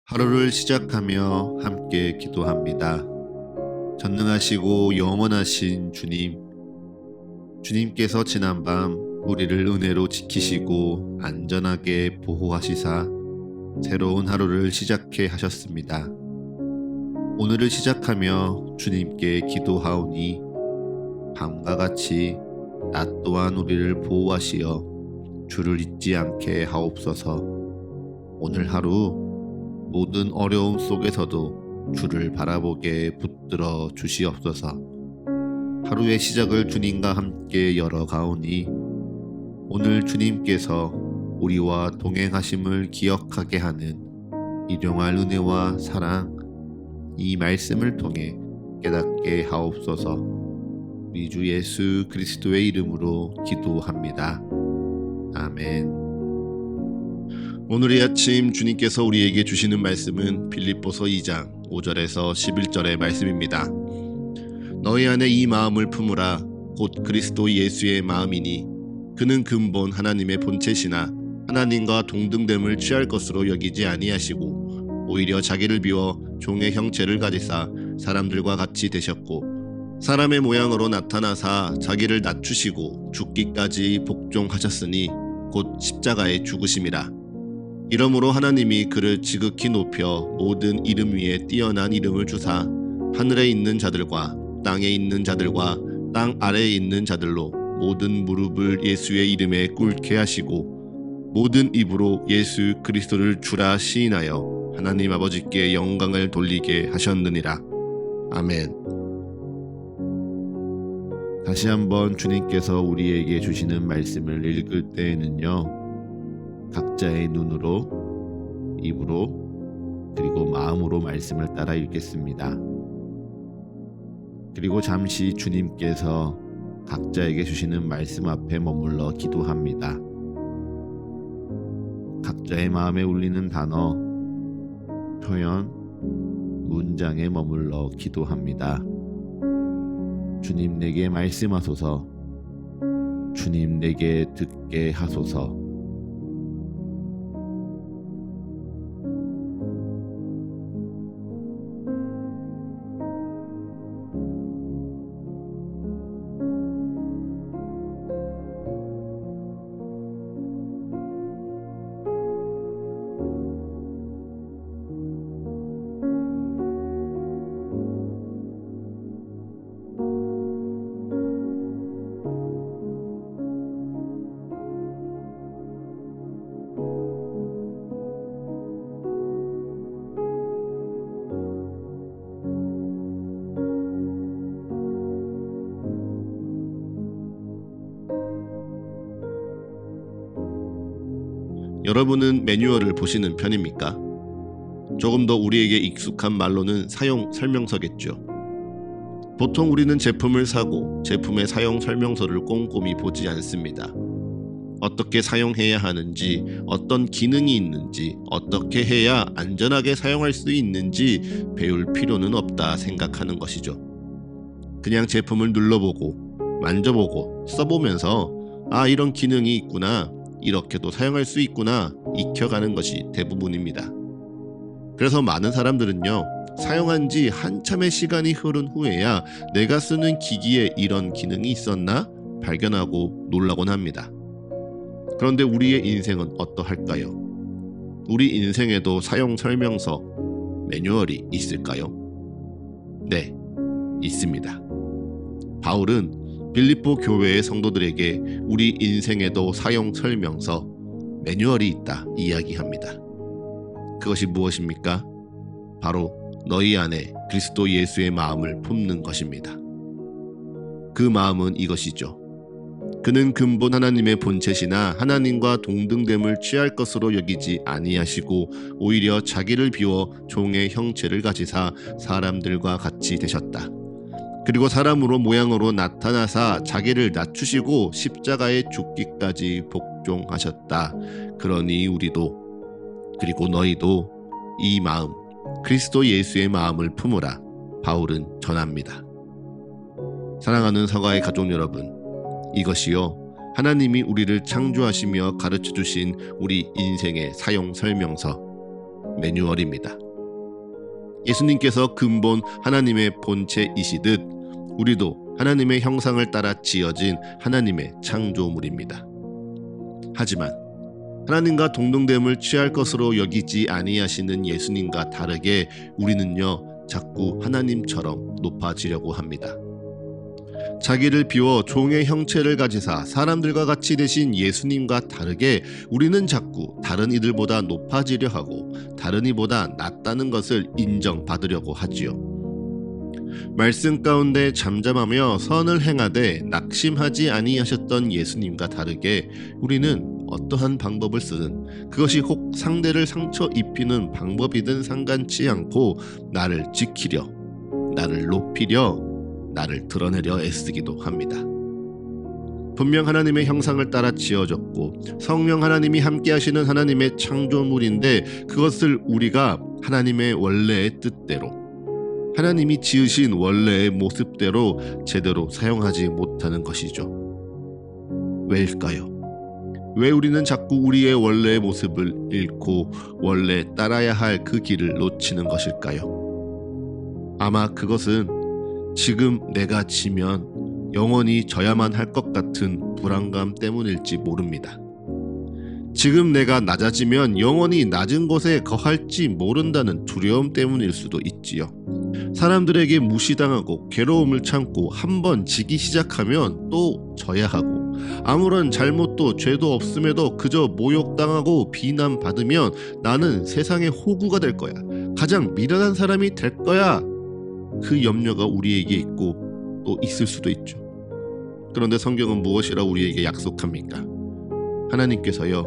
하루를 시작하며 함께 기도합니다. 전능하시고 영원하신 주님, 주님께서 지난밤 우리를 은혜로 지키시고 안전하게 보호하시사 새로운 하루를 시작해 하셨습니다. 오늘을 시작하며 주님께 기도하오니 밤과 같이 낮 또한 우리를 보호하시어 주를 잊지 않게 하옵소서. 오늘 하루 모든 어려움 속에서도 주를 바라보게 붙들어 주시옵소서. 하루의 시작을 주님과 함께 열어가오니 오늘 주님께서 우리와 동행하심을 기억하게 하는 일용할 은혜와 사랑, 이 말씀을 통해 깨닫게 하옵소서. 우리 주 예수 그리스도의 이름으로 기도합니다. 아멘. 오늘 이 아침 주님께서 우리에게 주시는 말씀은 빌립보서 2장 5절에서 11절의 말씀입니다. 너희 안에 이 마음을 품으라. 곧 그리스도 예수의 마음이니 그는 근본 하나님의 본체시나 하나님과 동등됨을 취할 것으로 여기지 아니하시고 오히려 자기를 비워 종의 형체를 가지사 사람들과 같이 되셨고 사람의 모양으로 나타나사 자기를 낮추시고 죽기까지 복종하셨으니 곧 십자가에 죽으심이라. 이러므로 하나님이 그를 지극히 높여 모든 이름 위에 뛰어난 이름을 주사 하늘에 있는 자들과 땅에 있는 자들과 땅 아래에 있는 자들로 모든 무릎을 예수의 이름에 꿇게 하시고 모든 입으로 예수 그리스도를 주라 시인하여 하나님 아버지께 영광을 돌리게 하셨느니라. 아멘. 다시 한번 주님께서 우리에게 주시는 말씀을 읽을 때에는요, 각자의 눈으로, 입으로, 그리고 마음으로 말씀을 따라 읽겠습니다. 그리고 잠시 주님께서 각자에게 주시는 말씀 앞에 머물러 기도합니다. 각자의 마음에 울리는 단어, 표현, 문장에 머물러 기도합니다. 주님 내게 말씀하소서. 주님 내게 듣게 하소서. 여러분은 매뉴얼을 보시는 편입니까? 조금 더 우리에게 익숙한 말로는 사용 설명서겠죠. 보통 우리는 제품을 사고 제품의 사용 설명서를 꼼꼼히 보지 않습니다. 어떻게 사용해야 하는지, 어떤 기능이 있는지, 어떻게 해야 안전하게 사용할 수 있는지 배울 필요는 없다 생각하는 것이죠. 그냥 제품을 눌러보고 만져보고 써보면서 이런 기능이 있구나, 이렇게도 사용할 수 있구나 익혀가는 것이 대부분입니다. 그래서 많은 사람들은요, 사용한 지 한참의 시간이 흐른 후에야 내가 쓰는 기기에 이런 기능이 있었나 발견하고 놀라곤 합니다. 그런데 우리의 인생은 어떠할까요? 우리 인생에도 사용 설명서, 매뉴얼이 있을까요? 네, 있습니다. 바울은 빌립보 교회의 성도들에게 우리 인생에도 사용 설명서, 매뉴얼이 있다 이야기합니다. 그것이 무엇입니까? 바로 너희 안에 그리스도 예수의 마음을 품는 것입니다. 그 마음은 이것이죠. 그는 근본 하나님의 본체시나 하나님과 동등됨을 취할 것으로 여기지 아니하시고 오히려 자기를 비워 종의 형체를 가지사 사람들과 같이 되셨다. 그리고 사람으로 모양으로 나타나사 자기를 낮추시고 십자가에 죽기까지 복종하셨다. 그러니 우리도, 그리고 너희도 이 마음, 그리스도 예수의 마음을 품으라. 바울은 전합니다. 사랑하는 서가의 가족 여러분, 이것이요, 하나님이 우리를 창조하시며 가르쳐주신 우리 인생의 사용 설명서, 매뉴얼입니다. 예수님께서 근본 하나님의 본체이시듯 우리도 하나님의 형상을 따라 지어진 하나님의 창조물입니다. 하지만 하나님과 동등됨을 취할 것으로 여기지 아니하시는 예수님과 다르게 우리는요 자꾸 하나님처럼 높아지려고 합니다. 자기를 비워 종의 형체를 가지사 사람들과 같이 되신 예수님과 다르게 우리는 자꾸 다른 이들보다 높아지려 하고 다른 이보다 낫다는 것을 인정받으려고 하지요. 말씀 가운데 잠잠하며 선을 행하되 낙심하지 아니하셨던 예수님과 다르게 우리는 어떠한 방법을 쓰든 그것이 혹 상대를 상처 입히는 방법이든 상관치 않고 나를 지키려, 나를 높이려, 나를 드러내려 애쓰기도 합니다. 분명 하나님의 형상을 따라 지어졌고 성령 하나님이 함께 하시는 하나님의 창조물인데 그것을 우리가 하나님의 원래의 뜻대로 하나님이 지으신 원래의 모습대로 제대로 사용하지 못하는 것이죠. 왜일까요? 왜 우리는 자꾸 우리의 원래의 모습을 잃고 원래 따라야 할 그 길을 놓치는 것일까요? 아마 그것은 지금 내가 지면 영원히 져야만 할 것 같은 불안감 때문일지 모릅니다. 지금 내가 낮아지면 영원히 낮은 곳에 거할지 모른다는 두려움 때문일 수도 있지요. 사람들에게 무시당하고 괴로움을 참고 한번 지기 시작하면 또 져야 하고 아무런 잘못도 죄도 없음에도 그저 모욕당하고 비난받으면 나는 세상의 호구가 될 거야. 가장 미련한 사람이 될 거야. 그 염려가 우리에게 있고 또 있을 수도 있죠. 그런데 성경은 무엇이라 우리에게 약속합니까? 하나님께서요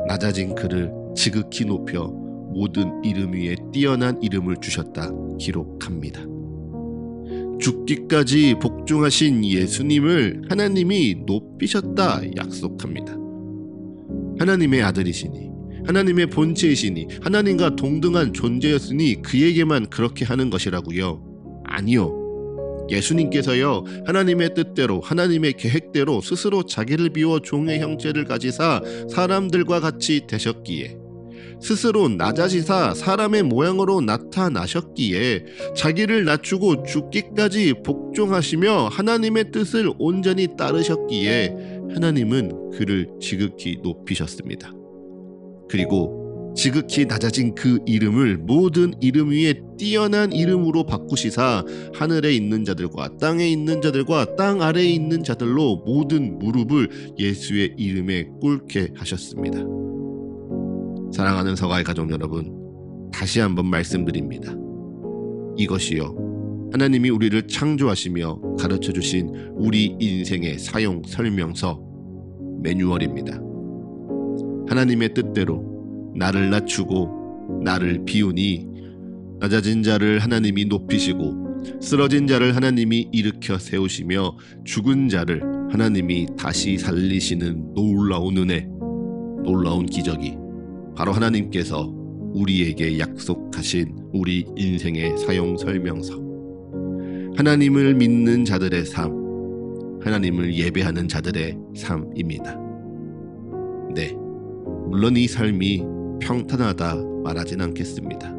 낮아진 그를 지극히 높여 모든 이름 위에 뛰어난 이름을 주셨다 기록합니다. 죽기까지 복종하신 예수님을 하나님이 높이셨다 약속합니다. 하나님의 아들이시니 하나님의 본체이시니 하나님과 동등한 존재였으니 그에게만 그렇게 하는 것이라고요? 아니요. 예수님께서요 하나님의 뜻대로 하나님의 계획대로 스스로 자기를 비워 종의 형체를 가지사 사람들과 같이 되셨기에 스스로 낮아지사 사람의 모양으로 나타나셨기에 자기를 낮추고 죽기까지 복종하시며 하나님의 뜻을 온전히 따르셨기에 하나님은 그를 지극히 높이셨습니다. 그리고 지극히 낮아진 그 이름을 모든 이름 위에 뛰어난 이름으로 바꾸시사 하늘에 있는 자들과 땅에 있는 자들과 땅 아래에 있는 자들로 모든 무릎을 예수의 이름에 꿇게 하셨습니다. 사랑하는 서가의 가족 여러분, 다시 한번 말씀드립니다. 이것이요 하나님이 우리를 창조하시며 가르쳐주신 우리 인생의 사용 설명서 매뉴얼입니다. 하나님의 뜻대로 나를 낮추고 나를 비우니 낮아진 자를 하나님이 높이시고 쓰러진 자를 하나님이 일으켜 세우시며 죽은 자를 하나님이 다시 살리시는 놀라운 은혜, 놀라운 기적이 바로 하나님께서 우리에게 약속하신 우리 인생의 사용 설명서, 하나님을 믿는 자들의 삶, 하나님을 예배하는 자들의 삶입니다. 네, 물론 이 삶이 평탄하다 말하진 않겠습니다.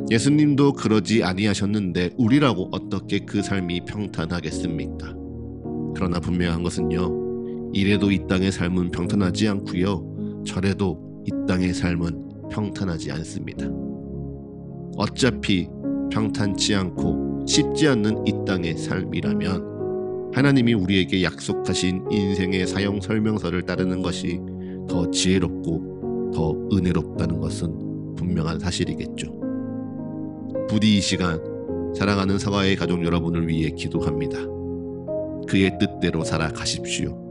예수님도 그러지 아니하셨는데 우리라고 어떻게 그 삶이 평탄하겠습니까? 그러나 분명한 것은요, 이래도 이 땅의 삶은 평탄하지 않고요, 저래도 이 땅의 삶은 평탄하지 않습니다. 어차피 평탄치 않고 쉽지 않는 이 땅의 삶이라면 하나님이 우리에게 약속하신 인생의 사용 설명서를 따르는 것이 더 지혜롭고 더 은혜롭다는 것은 분명한 사실이겠죠. 부디 이 시간 사랑하는 서가의 가족 여러분을 위해 기도합니다. 그의 뜻대로 살아가십시오.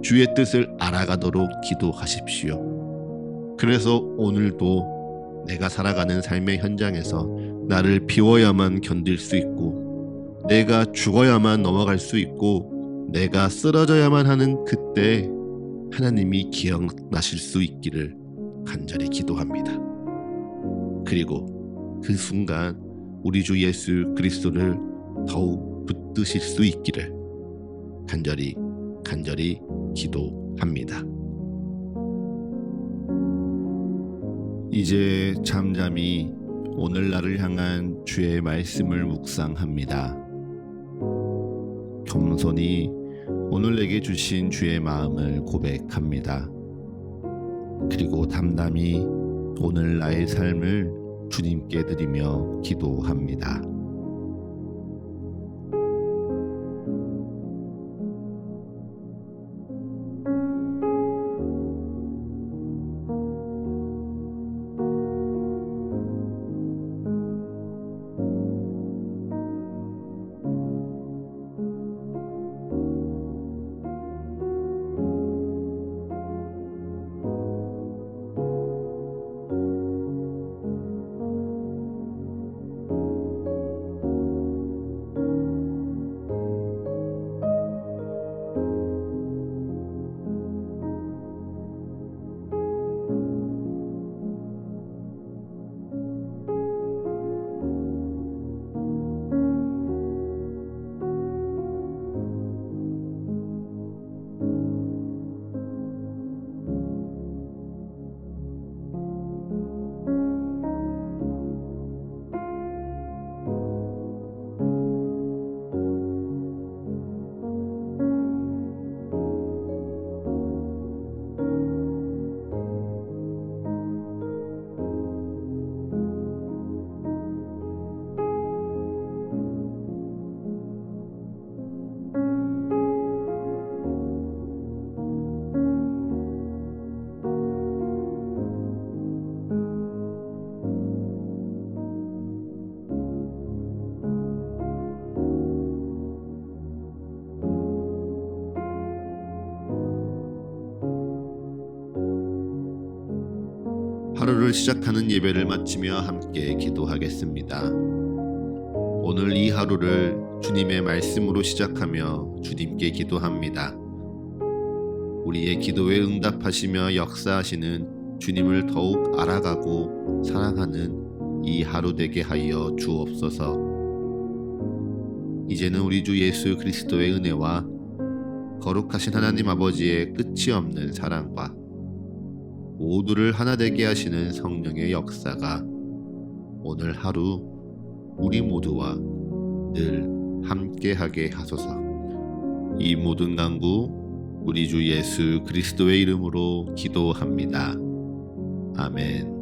주의 뜻을 알아가도록 기도하십시오. 그래서 오늘도 내가 살아가는 삶의 현장에서 나를 비워야만 견딜 수 있고 내가 죽어야만 넘어갈 수 있고 내가 쓰러져야만 하는 그때 하나님이 기억나실 수 있기를 간절히 기도합니다. 그리고 그 순간 우리 주 예수 그리스도를 더욱 붙드실 수 있기를 간절히 기도합니다. 이제 잠잠히 오늘날을 향한 주의 말씀을 묵상합니다. 겸손히 오늘 내게 주신 주의 마음을 고백합니다. 그리고 담담히 오늘 나의 삶을 주님께 드리며 기도합니다. 하루를 시작하는 예배를 마치며 함께 기도하겠습니다. 오늘 이 하루를 주님의 말씀으로 시작하며 주님께 기도합니다. 우리의 기도에 응답하시며 역사하시는 주님을 더욱 알아가고 사랑하는 이 하루 되게 하여 주옵소서. 이제는 우리 주 예수 그리스도의 은혜와 거룩하신 하나님 아버지의 끝이 없는 사랑과 모두를 하나 되게 하시는 성령의 역사가 오늘 하루 우리 모두와 늘 함께하게 하소서. 이 모든 간구 우리 주 예수 그리스도의 이름으로 기도합니다. 아멘.